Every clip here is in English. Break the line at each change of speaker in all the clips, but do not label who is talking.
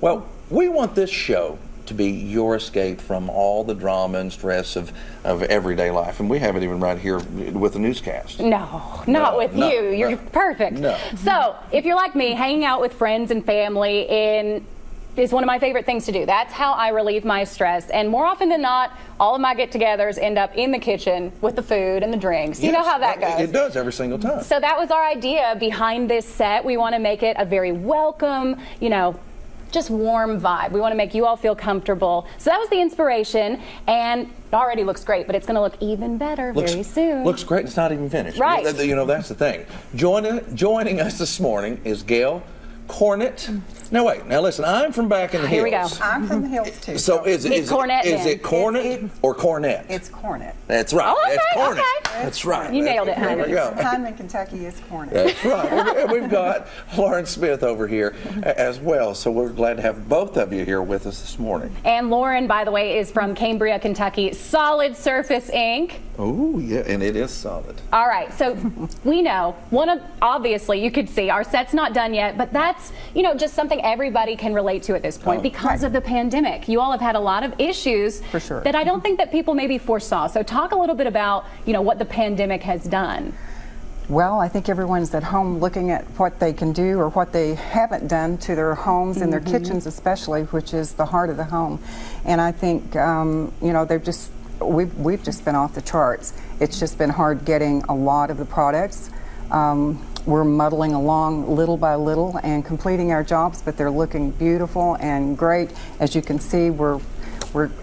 Well, we want this show to be your escape from all the drama and stress of everyday life. And we have it even right here with the newscast.
No, not with you. You're perfect.
No.
So, if you're like me, hanging out with friends and family is one of my favorite things to do. That's how I relieve my stress. And more often than not, all of my get-togethers end up in the kitchen with the food and the drinks. You know how that goes.
It does every single time.
So that was our idea behind this set. We want to make it a very welcome, just warm vibe. We want to make you all feel comfortable. So that was the inspiration, and it already looks great, but it's going to look even better very soon.
Looks great. It's not even finished.
Right.
That's the thing. Joining us this morning is Gayle, Cornett. Now wait. Now listen. I'm from back in the hills.
Here we go.
I'm from the hills too.
So is it
Cornett?
Is it Cornett or Cornett?
It's Cornett.
That's right.
Oh, okay,
it's Cornett.
okay.
That's right.
You nailed it, honey.
There we go.
Hyman, Kentucky is Cornett.
That's right. We've got Lauren Smith over here as well. So we're glad to have both of you here with us this morning.
And Lauren, by the way, is from Cambria, Kentucky. Solid Surface Ink.
Oh yeah, and it is solid.
All right, so we know obviously you could see our set's not done yet, but that's just something everybody can relate to at this point because of the pandemic. You all have had a lot of issues
for sure
that I don't think that people maybe foresaw. So talk a little bit about what the pandemic has done.
Well, I think everyone's at home looking at what they can do or what they haven't done to their homes and their kitchens especially, which is the heart of the home. And I think we've just been off the charts. It's just been hard getting a lot of the products. We're muddling along little by little and completing our jobs, but they're looking beautiful and great. As you can see, we're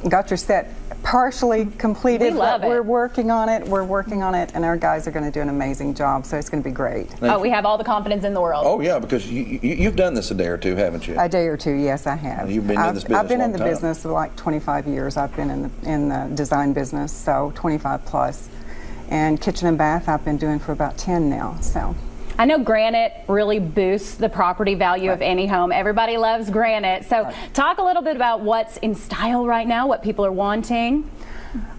got your set partially completed.
We love
but we're
it.
working on it. We're working on it, and our guys are going to do an amazing job. So it's going to be great.
We have all the confidence in the world.
Oh yeah, because you've done this a day or two, haven't you?
A day or two, yes, I have.
You've been in this business
I've been
a
in
long
the
time.
business for like 25 years. I've been in the design business, so 25 plus. And kitchen and bath, I've been doing for about 10 now. So.
I know granite really boosts the property value of any home. Everybody loves granite. So talk a little bit about what's in style right now, what people are wanting.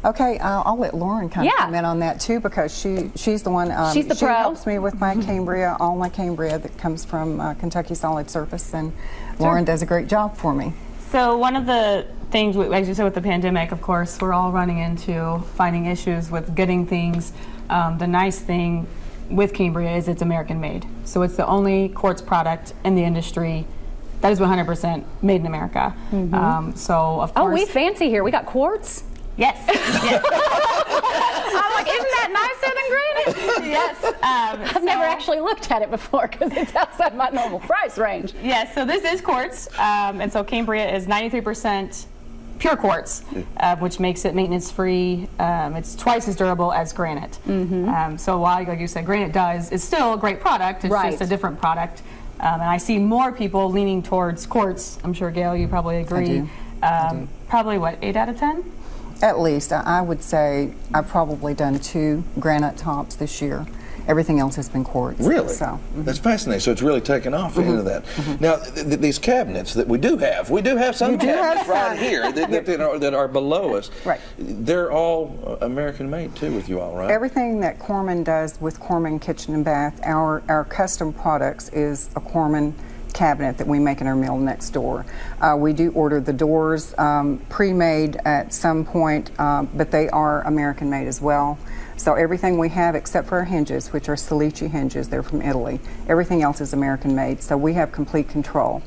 Okay, I'll let Lauren kind of comment on that too, because she's the one.
She's the
she
pro.
helps me with my Cambria, all my Cambria that comes from Kentucky Solid Surface, and Lauren does a great job for me.
So one of the things, as you said, with the pandemic, of course, we're all running into finding issues with getting things. The nice thing with Cambria is it's American made. So it's the only quartz product in the industry that is 100% made in America. So of course.
Oh, we fancy here. We got quartz.
Yes. Yes.
I'm like, isn't that nicer than granite?
Yes.
I've never actually looked at it before because it's outside my normal price range.
Yes. So this is quartz, and so Cambria is 93% pure quartz, which makes it maintenance-free. It's twice as durable as granite. So while, like you said, granite is still a great product. It's just a different product. And I see more people leaning towards quartz. I'm sure, Gayle, you probably agree.
I do.
Probably, what, 8 out of 10?
At least. I would say I've probably done 2 granite tops this year. Everything else has been quartz.
Really?
So,
That's fascinating. So it's really taken off into that. Now, these cabinets that we do have some cabinets right here that are below us.
Right.
They're all American made too with you all, right?
Everything that Corman does with Corman Kitchen and Bath, our custom products is a Corman cabinet that we make in our mill next door. We do order the doors pre-made at some point, but they are American made as well. So everything we have except for our hinges, which are Salici hinges, they're from Italy. Everything else is American made, so we have complete control.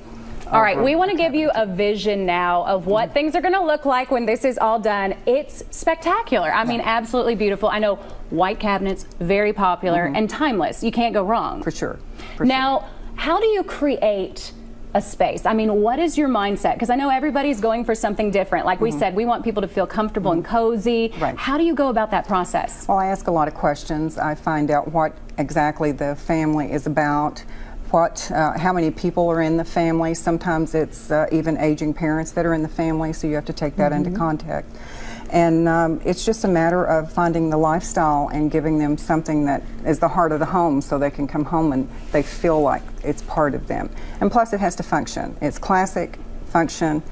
All right, we want to give you a vision now of what things are going to look like when this is all done. It's spectacular. I mean, absolutely beautiful. I know white cabinets, very popular and timeless. You can't go wrong.
For sure.
Now, how do you create a space? I mean, what is your mindset? Because I know everybody's going for something different. Like we said, we want people to feel comfortable and cozy.
Right.
How do you go about that process?
Well, I ask a lot of questions. I find out what exactly the family is about, how many people are in the family. Sometimes it's even aging parents that are in the family, so you have to take that into contact. And it's just a matter of finding the lifestyle and giving them something that is the heart of the home so they can come home and they feel like it's part of them. And plus it has to function. It's classic, function,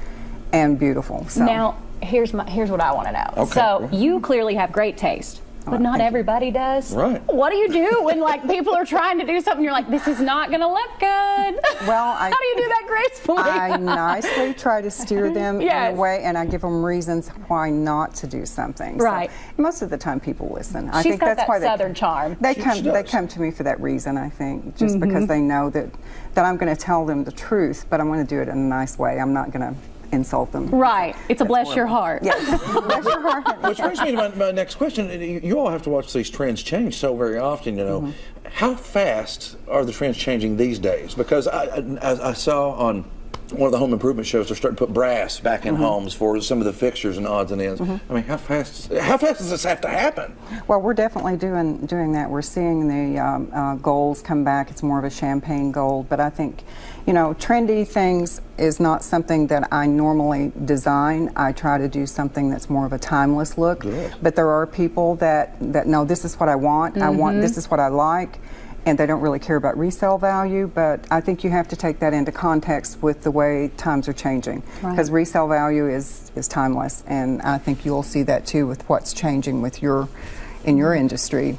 and beautiful. So.
Now, here's what I want to know.
Okay.
So you clearly have great taste. But not everybody does.
Right.
What do you do when like people are trying to do something? You're like, this is not going to look good.
Well,
how do you do that gracefully?
I nicely try to steer them
Yes.
in a way, and I give them reasons why not to do something.
Right.
So most of the time, people listen. I
She's
think
got
that's
that
why
Southern charm.
They
She
come. They
does.
come to me for that reason. I think just because they know that I'm going to tell them the truth, but I'm going to do it in a nice way. I'm not going to insult them.
Right. It's a
That's
bless your
horrible.
heart.
Yes. Bless your heart.
Which brings me to my next question. You all have to watch these trends change so very often, you know. How fast are the trends changing these days? Because I saw on one of the home improvement shows they're starting to put brass back in homes for some of the fixtures and odds and ends. I mean, how fast does this have to happen?
Well, we're definitely doing that. We're seeing the golds come back. It's more of a champagne gold, but I think, you know, trendy things is not something that I normally design. I try to do something that's more of a timeless look.
Good.
But there are people that know this is what I want. I want this is what I like. And they don't really care about resale value, but I think you have to take that into context with the way times are changing. Because resale value is timeless, and I think you'll see that too with what's changing with in your industry.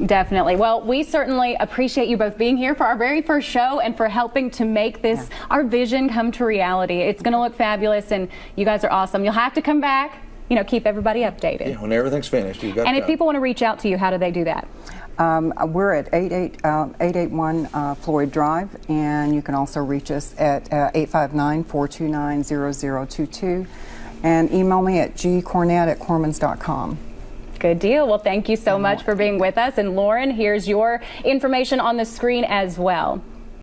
Definitely. Well, we certainly appreciate you both being here for our very first show and for helping to make this, our vision, come to reality. It's going to look fabulous, and you guys are awesome. You'll have to come back, you know, keep everybody updated.
Yeah, when everything's finished, you've got
And
to
if people want to reach out to you, how do they do that?
We're at 881 Floyd Drive, and you can also reach us at 859-429-0022, and email me at gcornett@cormans.com.
Good deal. Well, thank you so much for being with us. And Lauren, here's your information on the screen as well.